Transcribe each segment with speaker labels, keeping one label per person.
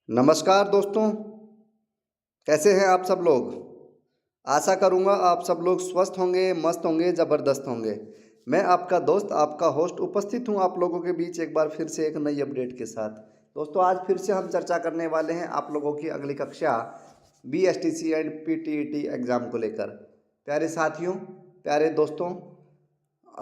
Speaker 1: नमस्कार दोस्तों, कैसे हैं आप सब लोग। आशा करूंगा आप सब लोग स्वस्थ होंगे, मस्त होंगे, ज़बरदस्त होंगे। मैं आपका दोस्त, आपका होस्ट उपस्थित हूं आप लोगों के बीच एक बार फिर से एक नई अपडेट के साथ। दोस्तों, आज फिर से हम चर्चा करने वाले हैं आप लोगों की अगली कक्षा BSTC एंड PTET एग्ज़ाम को लेकर। प्यारे साथियों, प्यारे दोस्तों,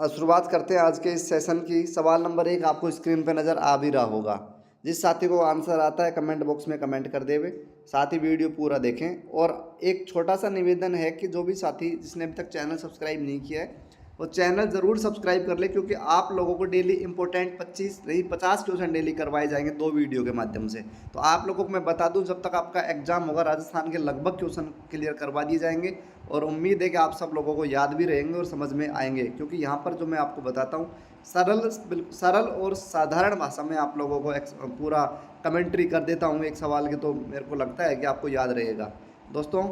Speaker 1: शुरुआत करते हैं आज के इस सेशन की। सवाल नंबर 1 आपको स्क्रीन पे नज़र आ भी रहा होगा। जिस साथी को आंसर आता है कमेंट बॉक्स में कमेंट कर देवे, साथ ही वीडियो पूरा देखें। और एक छोटा सा निवेदन है कि जो भी साथी जिसने अभी तक चैनल सब्सक्राइब नहीं किया है वो चैनल ज़रूर सब्सक्राइब कर ले, क्योंकि आप लोगों को डेली इंपॉर्टेंट 25 नहीं 50 क्वेश्चन डेली करवाए जाएंगे 2 वीडियो के माध्यम से। तो आप लोगों को मैं बता दूं, जब तक आपका एग्जाम होगा राजस्थान के लगभग क्वेश्चन क्लियर करवा दिए जाएंगे। और उम्मीद है कि आप सब लोगों को याद भी रहेंगे और समझ में आएंगे, क्योंकि यहाँ पर जो मैं आपको बताता हूँ सरल और साधारण भाषा में आप लोगों को पूरा कमेंट्री कर देता हूँ एक सवाल की, तो मेरे को लगता है कि आपको याद रहेगा। दोस्तों,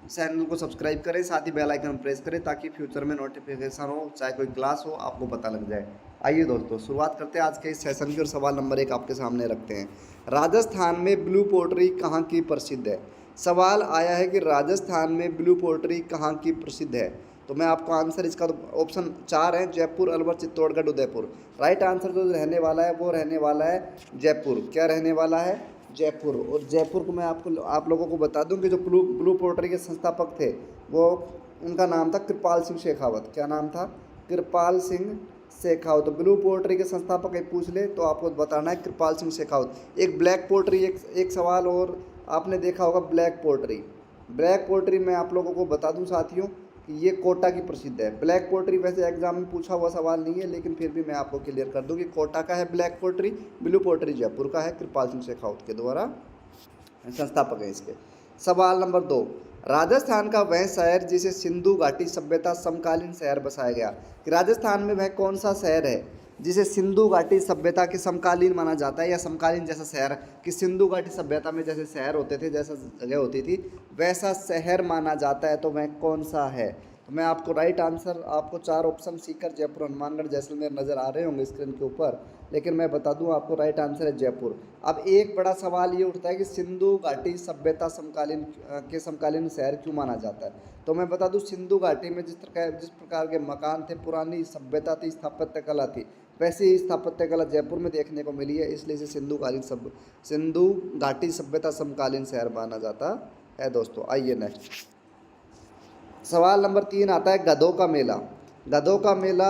Speaker 1: चैनल को सब्सक्राइब करें, साथ ही बेल आइकन प्रेस करें ताकि फ्यूचर में नोटिफिकेशन हो, चाहे कोई क्लास हो, आपको पता लग जाए। आइए दोस्तों, शुरुआत करते हैं आज के इस सेशन की और सवाल नंबर 1 आपके सामने रखते हैं। राजस्थान में ब्लू पोट्री कहाँ की प्रसिद्ध है। सवाल आया है कि राजस्थान में ब्लू पोट्री कहाँ की प्रसिद्ध है। तो मैं आपको आंसर इसका, तो ऑप्शन 4 है, जयपुर, अलवर, चित्तौड़गढ़, उदयपुर। राइट आंसर जो रहने वाला है वो रहने वाला है जयपुर। क्या रहने वाला है? जयपुर। और जयपुर को मैं आप लोगों को बता दूं कि जो ब्लू पोर्ट्री के संस्थापक थे वो, उनका नाम था कृपाल सिंह शेखावत। क्या नाम था? कृपाल सिंह शेखावत। तो ब्लू पोर्ट्री के संस्थापक एक पूछ ले तो आपको बताना है कृपाल सिंह शेखावत। एक ब्लैक पोर्ट्री, एक सवाल और आपने देखा होगा, ब्लैक पोर्ट्री। ब्लैक पोर्ट्री मैं आप लोगों को बता दूं साथियों कि ये कोटा की प्रसिद्ध है। ब्लैक पोर्ट्री वैसे एग्जाम में पूछा हुआ सवाल नहीं है, लेकिन फिर भी मैं आपको क्लियर कर दूं कि कोटा का है black portray, blue portray Jaipur का है, कृपाल सिंह शेखावत के द्वारा संस्थापक है इसके। सवाल नंबर 2, राजस्थान का वह शहर जिसे सिंधु घाटी सभ्यता समकालीन शहर बसाया गया। कि राजस्थान में वह कौन सा शहर है जिसे सिंधु घाटी सभ्यता के समकालीन माना जाता है, या समकालीन जैसा शहर, कि सिंधु घाटी सभ्यता में जैसे शहर होते थे, जैसा जगह होती थी, वैसा शहर माना जाता है, तो वह कौन सा है। तो मैं आपको राइट आंसर, आपको 4 ऑप्शन सीकर, जयपुर, हनुमानगढ़, जैसलमेर नज़र आ रहे होंगे स्क्रीन के ऊपर, लेकिन मैं बता दूं आपको राइट आंसर है जयपुर। अब एक बड़ा सवाल ये उठता है कि सिंधु घाटी सभ्यता समकालीन शहर क्यों माना जाता है। तो मैं बता दूं, सिंधु घाटी में जिस प्रकार के मकान थे, पुरानी सभ्यता थी, स्थापत्य कला थी, वैसे ही स्थापत्य कला जयपुर में देखने को मिली है, इसलिए इसे सिंधु घाटी सभ्यता समकालीन शहर माना जाता है। दोस्तों, आइए नेक्स्ट सवाल नंबर 3 आता है, गधों का मेला। गधों का मेला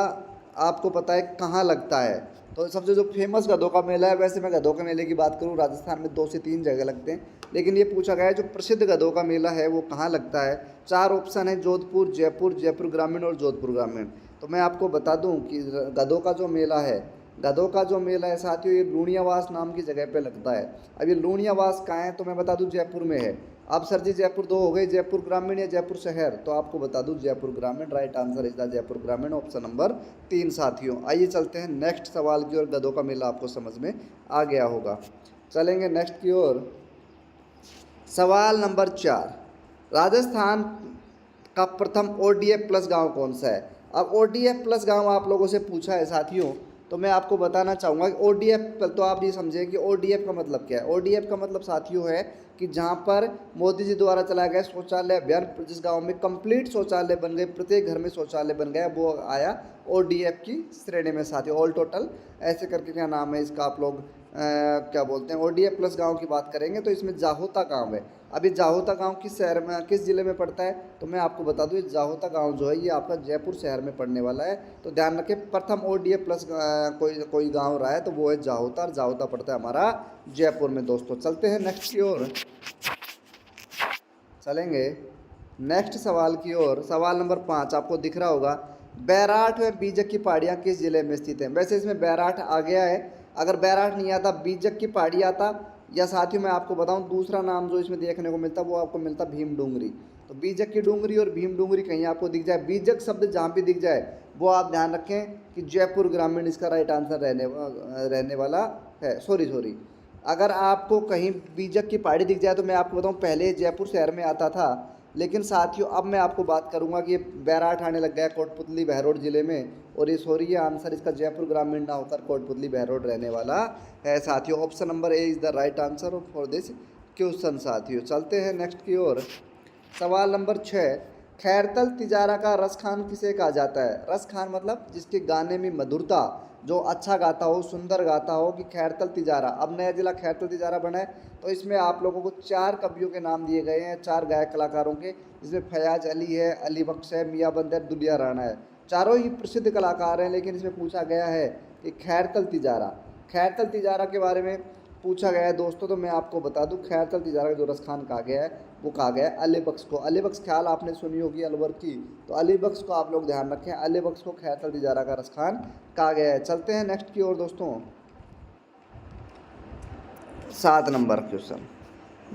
Speaker 1: आपको पता है कहाँ लगता है। तो सबसे जो फेमस गधों का मेला है, वैसे मैं गधों के मेले की बात करूँ, राजस्थान में 2 से 3 जगह लगते हैं, लेकिन ये पूछा गया है जो प्रसिद्ध गधों का मेला है वो कहाँ लगता है। 4 ऑप्शन है, जोधपुर, जयपुर, जयपुर ग्रामीण और जोधपुर ग्रामीण। तो मैं आपको बता दूं कि गधों का जो मेला है, गधों का जो मेला है साथियों, ये लूणियावास नाम की जगह पे लगता है। अब ये लूणियावास कहाँ है, तो मैं बता दूं जयपुर में है। अब सर जी जयपुर 2 हो गई, जयपुर ग्रामीण या जयपुर शहर, तो आपको बता दूं जयपुर ग्रामीण। Right answer is the Jaipur ग्रामीण, ऑप्शन नंबर 3 साथियों। आइए चलते हैं नेक्स्ट सवाल की ओर। गधों का मेला आपको समझ में आ गया होगा, चलेंगे नेक्स्ट की ओर। सवाल नंबर 4, राजस्थान का प्रथम ODF प्लस गांव कौन सा है। अब ODF प्लस गांव आप लोगों से पूछा है साथियों, तो मैं आपको बताना चाहूँगा कि ODF, तो आप ये समझें कि ODF का मतलब क्या है। ODF का मतलब साथियों है कि जहाँ पर मोदी जी द्वारा चलाया गया शौचालय अभियान, जिस गांव में कंप्लीट शौचालय बन गए, प्रत्येक घर में शौचालय बन गया, वो आया ODF की श्रेणी में साथियों। ऑल टोटल ऐसे करके क्या नाम है इसका, आप लोग क्या बोलते हैं, ODF प्लस गांव की बात करेंगे तो इसमें जाहोता गांव है। अभी जाहोता गांव किस शहर में, किस ज़िले में पड़ता है, तो मैं आपको बता दूं, जाहोता गांव जो है ये आपका जयपुर शहर में पड़ने वाला है। तो ध्यान रखें, प्रथम ODF प्लस कोई गांव रहा है तो वो है जाहोता, और जाहोता पड़ता है हमारा जयपुर में। दोस्तों, चलते हैं नेक्स्ट की ओर, चलेंगे नेक्स्ट सवाल की ओर। सवाल नंबर 5 आपको दिख रहा होगा, बैराठ व बीजक की पहाड़ियाँ किस जिले में स्थित हैं। वैसे इसमें बैराठ आ गया है, अगर बैराठ नहीं आता बीजक की पहाड़ी आता, या साथियों मैं आपको बताऊं दूसरा नाम जो इसमें देखने को मिलता वो आपको मिलता भीम डूंगरी। तो बीजक की डूंगरी और भीम डूंगरी कहीं आपको दिख जाए, बीजक शब्द जहाँ भी दिख जाए वो आप ध्यान रखें कि जयपुर ग्रामीण इसका राइट आंसर रहने वाला है। सॉरी, अगर आपको कहीं बीजक की पहाड़ी दिख जाए तो मैं आपको बताऊं, पहले जयपुर शहर में आता था, लेकिन साथियों अब मैं आपको बात करूंगा कि ये बैराठ आने लग गया है कोटपुतली बहरोड जिले में, और ये सॉरी ये आंसर इसका जयपुर ग्रामीण ना होकर कोटपुतली बहरोड रहने वाला है साथियों। Option number A is the right answer for this question साथियों। चलते हैं नेक्स्ट की ओर। सवाल नंबर 6, खैरतल तिजारा का रस खान किसे कहा जाता है? रस खान मतलब जिसके गाने में मधुरता, जो अच्छा गाता हो, सुंदर गाता हो, कि खैरतल तिजारा। अब नया जिला खैरतल तिजारा बना है, तो इसमें आप लोगों को 4 कवियों के नाम दिए गए हैं, 4 गायक कलाकारों के, जिसमें फयाज अली है, अली बख्श है, मियाँ बंदर, दुलिया राणा है। चारों ही प्रसिद्ध कलाकार हैं, लेकिन इसमें पूछा गया है कि खैरतल तिजारा, खैरतल तिजारा के बारे में पूछा गया है दोस्तों। तो मैं आपको बता दूं खैरतल तिजारा का जो रस खान कहा गया है वो कहा गया है अली बख्श को। अली बख्श ख्याल आपने सुनी होगी अलवर की, तो अली बख्श को आप लोग ध्यान रखें, अली बख्श को खैरतल तिजारा का रस खान कहा गया है। चलते हैं नेक्स्ट की ओर दोस्तों। 7 नंबर क्वेश्चन,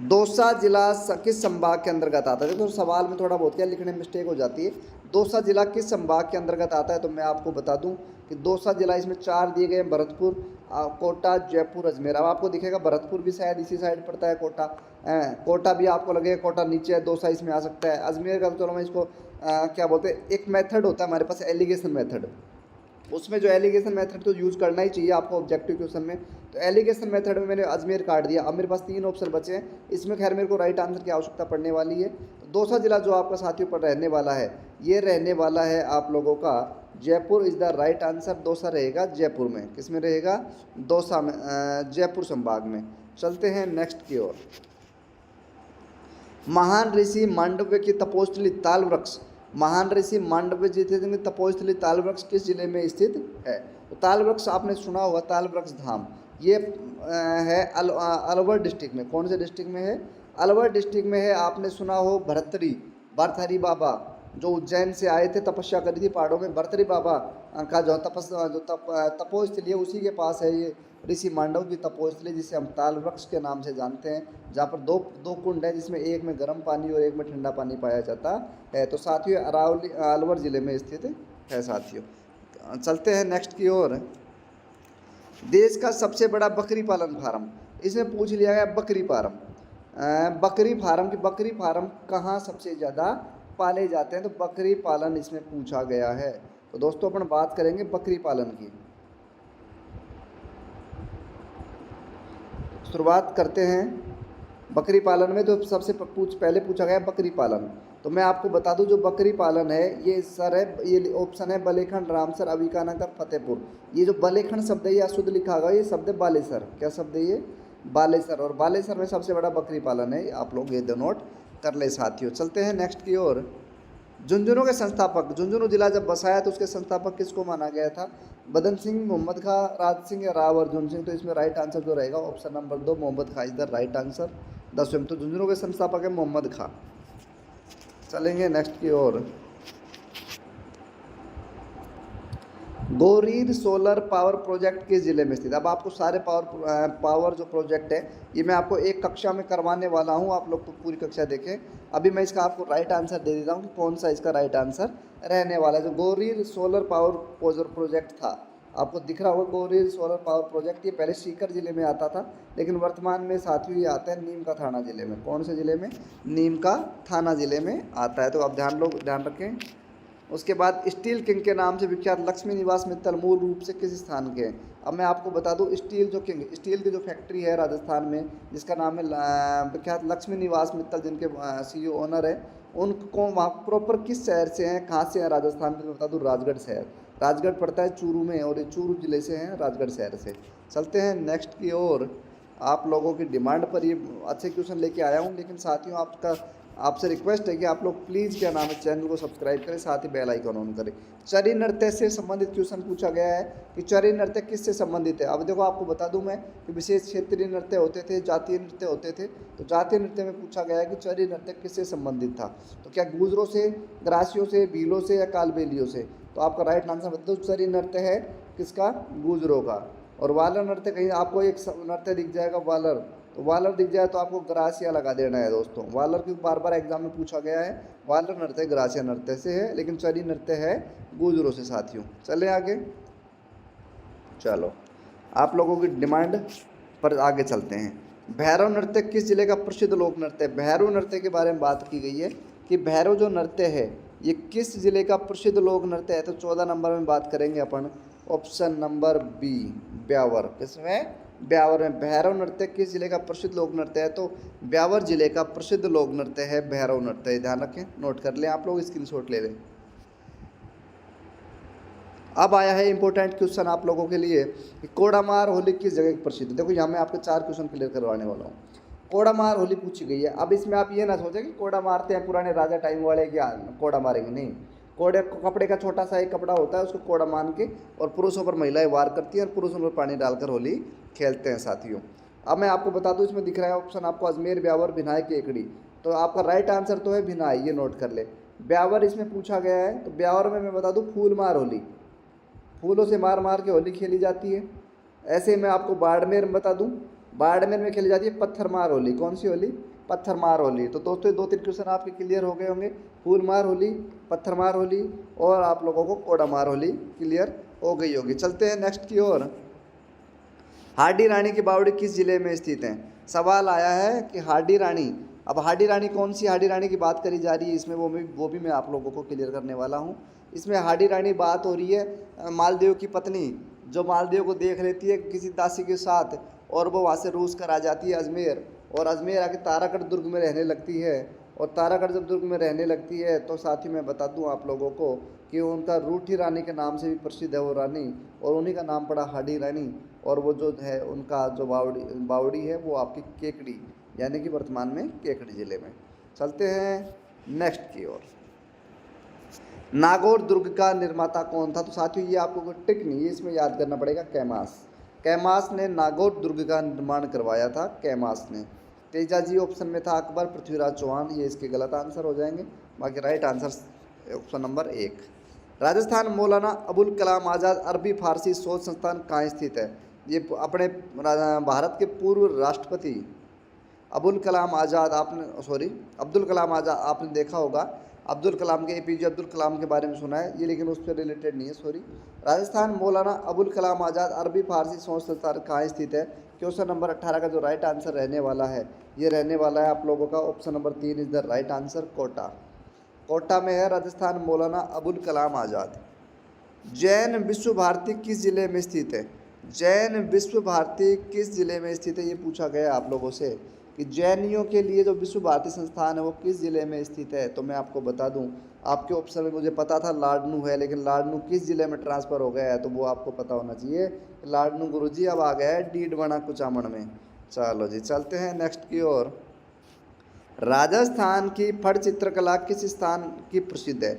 Speaker 1: दौसा जिला किस संभाग के अंतर्गत आता है? देखो सवाल में थोड़ा बहुत क्या लिखने में मिस्टेक हो जाती है। दौसा जिला किस संभाग के अंतर्गत आता है? तो मैं आपको बता दूं कि दौसा जिला, इसमें 4 दिए गए हैं, भरतपुर, कोटा, जयपुर, अजमेर। अब आपको दिखेगा भरतपुर भी शायद इसी साइड पड़ता है, कोटा कोटा भी आपको लगेगा कोटा नीचे है, दौसा इसमें आ सकता है। अजमेर का तो चलो मैं इसको क्या बोलते हैं, एक मेथड होता है हमारे पास एलिगेशन मेथड, उसमें जो एलिगेशन मेथड तो यूज़ करना ही चाहिए आपको ऑब्जेक्टिव क्वेश्चन में। तो एलिगेशन मेथड में मैंने अजमेर काट दिया। अब मेरे पास 3 ऑप्शन बचे हैं, इसमें खैर मेरे को राइट आंसर की आवश्यकता पड़ने वाली है। तो दौसा जिला जो आपका साथियों पर रहने वाला है, ये रहने वाला है आप लोगों का Jaipur is the right answer. Dausa रहेगा जयपुर में, किस में रहेगा? दौसा में, जयपुर संभाग में। चलते हैं नेक्स्ट की ओर। महान ऋषि मांडव्य की तपोस्थली ताल वृक्ष, महान ऋषि मांडव्य जी थे, तपोस्थली ताल वृक्ष किस जिले में स्थित है? तो ताल वृक्ष आपने सुना होगा, ताल वृक्ष धाम, ये है अलवर डिस्ट्रिक्ट में। कौन से डिस्ट्रिक्ट में है? अलवर डिस्ट्रिक्ट में है। आपने सुना हो भर्तरी, भर्तहरि बाबा जो उज्जैन से आए थे, तपस्या करी थी पहाड़ों में, भर्तहरि बाबा का जो तपोस्थली है उसी के पास है ये ऋषि मांडव की तपोस्थली, जिसे हम ताल वृक्ष के नाम से जानते हैं, जहाँ पर दो कुंड हैं, जिसमें एक में गर्म पानी और एक में ठंडा पानी पाया जाता है। तो साथियों अरावली अलवर ज़िले में स्थित है साथियों। चलते हैं नेक्स्ट की ओर। देश का सबसे बड़ा बकरी पालन फार्म, इसमें पूछ लिया गया बकरी फार्म, बकरी फार्म की बकरी फार्म कहाँ सबसे ज़्यादा पाले जाते हैं? तो बकरी पालन इसमें पूछा गया है। तो दोस्तों अपन बात करेंगे बकरी पालन की। शुरुआत करते हैं बकरी पालन में। तो सबसे पहले पूछा गया बकरी पालन। तो मैं आपको बता दूं जो बकरी पालन है ये सर है, ये ऑप्शन है बलेखंड, रामसर, अविकानगर, फतेहपुर। ये जो बलेखंड शब्द है ये अशुद्ध लिखा गया, ये शब्द है बालेसर। क्या शब्द है ये? बालेसर। और बालेसर में सबसे बड़ा बकरी पालन है, आप लोग ये दो नोट कर ले साथियों। चलते हैं नेक्स्ट की ओर। झुंझुनू के संस्थापक, झुंझुनू जिला जब बसाया तो उसके संस्थापक किसको माना गया था? बदन सिंह, मोहम्मद खां, राज सिंह या राव अर्जुन सिंह? तो इसमें राइट आंसर जो रहेगा option number 2 Mohammad Khan is the right answer. 10वें तो झुंझुनू के संस्थापक है मोहम्मद खां। चलेंगे नेक्स्ट की ओर। गौरीर सोलर पावर प्रोजेक्ट किस जिले में स्थित? अब आपको सारे पावर जो प्रोजेक्ट है ये मैं आपको एक कक्षा में करवाने वाला हूँ, आप लोग तो पूरी कक्षा देखें। अभी मैं इसका आपको राइट आंसर दे देता हूँ कि कौन सा इसका राइट आंसर रहने वाला है। जो गौरीर सोलर पावर प्रोजेक्ट था, आपको दिख रहा होगा गौरीर सोलर पावर प्रोजेक्ट, ये पहले सीकर जिले में आता था, लेकिन वर्तमान में साथियों ये आता है नीम का थाना जिले में। कौन से जिले में? नीम का थाना जिले में आता है। तो आप ध्यान रखें। उसके बाद स्टील किंग के नाम से विख्यात लक्ष्मी निवास मित्तल मूल रूप से किस स्थान के हैं? अब मैं आपको बता दूं स्टील की जो फैक्ट्री है राजस्थान में, जिसका नाम है विख्यात लक्ष्मी निवास मित्तल, जिनके CEO ओनर है, उनको वहाँ प्रॉपर किस शहर से हैं, कहाँ से हैं राजस्थान में? बता दूं राजगढ़ शहर, राजगढ़ पड़ता है चूरू में, और ये चूरू जिले से हैं, राजगढ़ शहर से। चलते हैं नेक्स्ट की ओर। आप लोगों की डिमांड पर ये अच्छे क्वेश्चन लेके आया हूँ, लेकिन साथियों आपसे रिक्वेस्ट है कि आप लोग प्लीज़ क्या नाम है चैनल को सब्सक्राइब करें, साथ ही बेल आइकन ऑन करें। चरी नृत्य से संबंधित क्वेश्चन पूछा गया है कि चरी नृत्य किससे संबंधित है? अब देखो आपको बता दूं मैं कि विशेष क्षेत्रीय नृत्य होते थे, जातीय नृत्य होते थे। तो जातीय नृत्य में पूछा गया है कि चरी नृत्य किससे संबंधित था? तो क्या गुजरों से, ग्रासियों से, भीलों से या कालबेलियों से? तो आपका राइट आंसर बता दो, चरी नृत्य है किसका? गुजरों का। और वालर नृत्य, कहीं आपको एक नृत्य दिख जाएगा वालर, तो वालर दिख जाए तो आपको ग्रासिया लगा देना है दोस्तों। वालर की बार एग्जाम में पूछा गया है, वालर नृत्य ग्रासिया नृत्य से है, लेकिन चरी नृत्य है गुजरों से साथियों। चले आगे, चलो आप लोगों की डिमांड पर आगे चलते हैं। भैरव नृत्य किस जिले का प्रसिद्ध लोक नृत्य है? भैरव नृत्य के बारे में बात की गई है, कि भैरव जो नृत्य है ये किस जिले का प्रसिद्ध लोक नृत्य है? तो 14 नंबर में बात करेंगे अपन, ऑप्शन नंबर बी ब्यावर। किसमें? ब्यावर में। भैरव नृत्य किस जिले का प्रसिद्ध लोक नृत्य है? तो ब्यावर जिले का प्रसिद्ध लोक नृत्य है भैरव नृत्य। ध्यान रखें, नोट कर लें आप लोग, स्क्रीनशॉट ले लें। अब आया है इंपॉर्टेंट क्वेश्चन आप लोगों के लिए कि कोडामार होली किस जगह प्रसिद्ध है। देखो यहाँ मैं आपके 4 क्वेश्चन क्लियर करवाने वाला हूँ। कोडामार होली पूछी गई है। अब इसमें आप ये ना सोचें कि कोड़ा मारते हैं पुराने राजा टाइम वाले, क्या कोड़ा मारेंगे, नहीं। कोड़े कपड़े का छोटा सा एक कपड़ा होता है, उसको कोड़ा मान के और पुरुषों पर महिलाएं वार करती हैं और पुरुषों पर पानी डालकर होली खेलते हैं साथियों। अब मैं आपको बता दूं, इसमें दिख रहा है ऑप्शन आपको अजमेर, ब्यावर, भिनाई, केकड़ी। तो आपका राइट आंसर तो है भिनाई, ये नोट कर ले। ब्यावर इसमें पूछा गया है, तो ब्यावर में मैं बता दूं फूल मार होली, फूलों से मार मार के होली खेली जाती है। ऐसे मैं आपको बाड़मेर में बता दूं, बाड़मेर में खेली जाती है पत्थर मार होली। कौन सी होली? पत्थर मार होली। तो दोस्तों 2-3 क्वेश्चन आपके क्लियर हो गए होंगे, फूल मार होली, पत्थर मार होली और आप लोगों को कोड़ा मार होली क्लियर हो गई होगी। चलते हैं नेक्स्ट की ओर। हाडी रानी की बावड़ी किस जिले में स्थित है? सवाल आया है कि हाडी रानी, अब हाडी रानी कौन सी हाडी रानी की बात करी जा रही है इसमें, वो भी मैं आप लोगों को क्लियर करने वाला हूँ। इसमें हाडी रानी बात हो रही है मालदेव की पत्नी, जो मालदेव को देख लेती है किसी दासी के साथ और वो वहाँ से रूस कर आ जाती है अजमेर, और अजमेर आके तारागढ़ दुर्ग में रहने लगती है। और तारागढ़ जब दुर्ग में रहने लगती है तो साथ ही मैं बता दूं आप लोगों को कि उनका रूठी रानी के नाम से भी प्रसिद्ध है वो रानी, और उन्हीं का नाम पड़ा हाडी रानी। और वो जो है उनका जो बावड़ी है वो आपकी केकड़ी, यानी कि वर्तमान में केकड़ी जिले में। चलते हैं नेक्स्ट की ओर। नागौर दुर्ग का निर्माता कौन था? तो साथियों ये आपको कोई ट्रिक नहीं है, इसमें याद करना पड़ेगा, कैमास। कैमास ने नागौर दुर्ग का निर्माण करवाया था, कैमास ने। तेजाजी ऑप्शन में था, अकबर, पृथ्वीराज चौहान, ये इसके गलत आंसर हो जाएंगे। बाकी right answer option number 1। Rajasthan Maulana Abul Kalam Azad अरबी फारसी शोध संस्थान कहाँ स्थित है? ये अपने भारत के पूर्व राष्ट्रपति अबुल कलाम आज़ाद, अब्दुल कलाम आज़ाद आपने देखा होगा, अब्दुल कलाम के एपीजे अब्दुल कलाम के बारे में सुना है ये, लेकिन उससे रिलेटेड नहीं है, राजस्थान मौलाना अबुल कलाम आज़ाद अरबी फारसी शोध संस्थान कहाँ स्थित है? क्वेश्चन नंबर 18 का जो राइट आंसर रहने वाला है, ये रहने वाला है आप लोगों का option number 3 is the right answer, Kota. Kota में है राजस्थान मौलाना अबुल कलाम आज़ाद। जैन विश्व भारती किस जिले में स्थित है? जैन विश्व भारती किस जिले में स्थित है, ये पूछा गया आप लोगों से कि जैनियों के लिए जो विश्व भारती संस्थान है वो किस ज़िले में स्थित है। तो मैं आपको बता दूं, आपके ऑप्शन में मुझे पता था लाडनू है, लेकिन लाडनू किस ज़िले में ट्रांसफ़र हो गया है तो वो आपको पता होना चाहिए। लाडनू गुरुजी अब आ गया है डीडवाना कुचामन में। चलो जी चलते हैं नेक्स्ट की ओर। राजस्थान की फड़ चित्रकला किस स्थान की प्रसिद्ध है?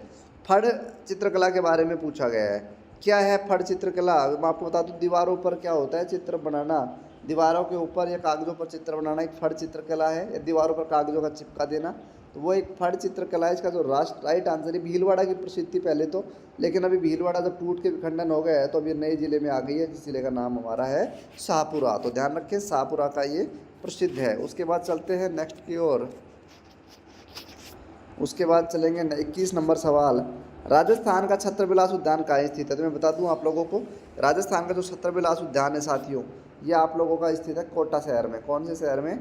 Speaker 1: फड़ चित्रकला के बारे में पूछा गया है। क्या है फड़ चित्रकला? मैं आपको बता दूं, दीवारों पर क्या होता है, चित्र बनाना, दीवारों के ऊपर या कागज़ों पर चित्र बनाना एक फड़ चित्रकला है, या दीवारों पर कागज़ों का चिपका देना, तो वो एक फड़ चित्रकला है। इसका जो राइट आंसर है, भीलवाड़ा की प्रसिद्ध थी पहले तो, लेकिन अभी भीलवाड़ा जब टूट के विखंडन हो गया है तो अभी नए ज़िले में आ गई है, जिस ज़िले का नाम हमारा है शाहपुरा। तो ध्यान रखें शाहपुरा का ये प्रसिद्ध है। उसके बाद चलते हैं नेक्स्ट की ओर। उसके बाद चलेंगे 21 नंबर सवाल। राजस्थान का छत्रविलास उद्यान कहाँ स्थित है? तो मैं बता दूं आप लोगों को, राजस्थान का जो छत्रविलास उद्यान है साथियों, ये आप लोगों का स्थित है कोटा शहर में। कौन से शहर में?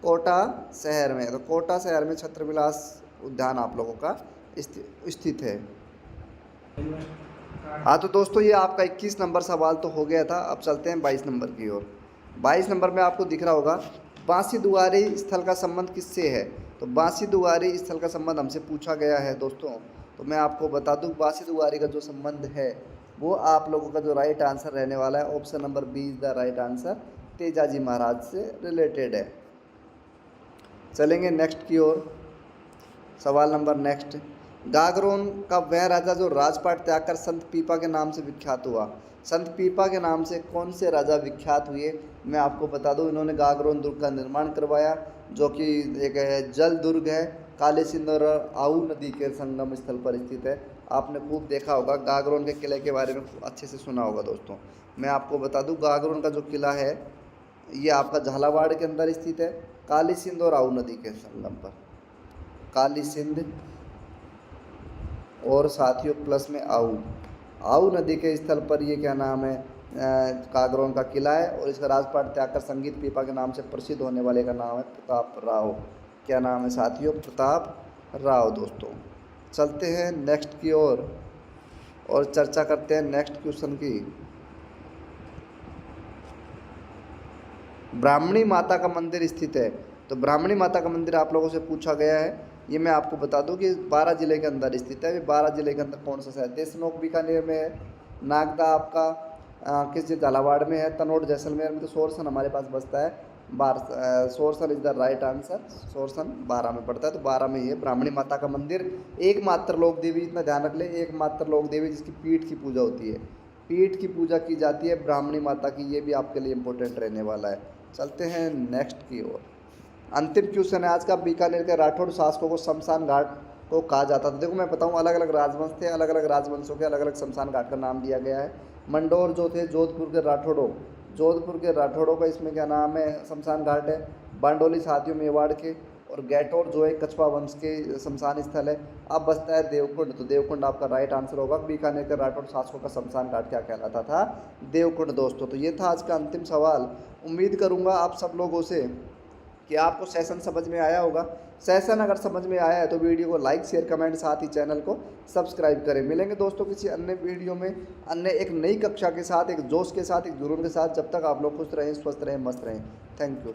Speaker 1: कोटा शहर में। तो कोटा शहर में छत्रविलास उद्यान आप लोगों का स्थित है। हाँ तो दोस्तों ये आपका 21 नंबर सवाल तो हो गया था। अब चलते हैं 22 नंबर की ओर। 22 नंबर में आपको दिख रहा होगा, बांसी दुआरी स्थल का संबंध किससे है? तो बांसी दुआरी स्थल का संबंध हमसे पूछा गया है दोस्तों। तो मैं आपको बता दूं, बांसी दुआरी का जो संबंध है वो आप लोगों का जो राइट आंसर रहने वाला है option number B is the right answer, Tejaji Maharaj से रिलेटेड है। चलेंगे नेक्स्ट की ओर। सवाल नंबर नेक्स्ट, गागरोन का वह राजा जो राजपाट त्याग कर संत पीपा के नाम से विख्यात हुआ, संत पीपा के नाम से कौन से राजा विख्यात हुए? मैं आपको बता दूं, इन्होंने गागरोन दुर्ग का निर्माण करवाया, जो कि एक जल दुर्ग है, काली सिंध और आऊ नदी के संगम स्थल पर स्थित है। आपने खूब देखा होगा, गागरोन के किले के बारे में अच्छे से सुना होगा दोस्तों। मैं आपको बता दूं, गागरोन का जो किला है ये आपका झालावाड़ के अंदर स्थित है, काली सिंध और आऊ नदी के संगम पर। काली सिंध और साथियों प्लस में आऊ नदी के स्थल पर ये क्या नाम है, गागरोन का किला है। और इसका राजपाट त्याग कर संगीत पीपा के नाम से प्रसिद्ध होने वाले का नाम है प्रताप राव। क्या नाम है साथियों? प्रताप राव दोस्तों। चलते हैं नेक्स्ट की ओर और चर्चा करते हैं नेक्स्ट क्वेश्चन की। ब्राह्मणी माता का मंदिर स्थित है। तो ब्राह्मणी माता का मंदिर आप लोगों से पूछा गया है। ये मैं आपको बता दूं कि 12 जिले के अंदर स्थित है। ये 12 जिले के अंदर कौन सा शहर? देशनोक बीकानेर में है, नागदा आपका किस जिला? झालावाड़ में है, तनोट जैसलमेर में, तो सोरसन हमारे पास बचता है। Sorsan is the right answer. Sorsan 12 में पड़ता है, तो 12 में ही है ब्राह्मणी माता का मंदिर। एकमात्र लोक देवी, इतना ध्यान रख ले, एकमात्र लोक देवी जिसकी पीठ की पूजा होती है, पीठ की पूजा की जाती है ब्राह्मणी माता की। ये भी आपके लिए इंपॉर्टेंट रहने वाला है। चलते हैं नेक्स्ट की ओर। अंतिम क्वेश्चन है आज का। बीकानेर के राठौड़ शासकों को शमशान घाट को कहा जाता था। देखो मैं बताऊं, अलग अलग राजवंश थे, अलग अलग राजवंशों के अलग अलग शमशान घाट का नाम दिया गया है। मंडोर जो थे जोधपुर के राठौड़ों, जोधपुर के राठौड़ों का इसमें क्या नाम है? शमशान घाट है। बांडोली साथियों मेवाड़ के, और गैटोर जो है कछवा वंश के शमशान स्थल है। अब बचता है देवकुंड। तो देवकुंड आपका राइट आंसर होगा। बीकानेर के राठौड़ शासकों का शमशान घाट क्या कहलाता था? देवकुंड दोस्तों। तो ये था आज का अंतिम सवाल। उम्मीद करूंगा आप सब लोगों से कि आपको सेशन समझ में आया होगा। सेशन अगर समझ में आया है तो वीडियो को लाइक शेयर कमेंट, साथ ही चैनल को सब्सक्राइब करें। मिलेंगे दोस्तों किसी अन्य वीडियो में, अन्य एक नई कक्षा के साथ, एक जोश के साथ, एक जुनून के साथ। जब तक आप लोग खुश रहें, स्वस्थ रहें, मस्त रहें। Thank you.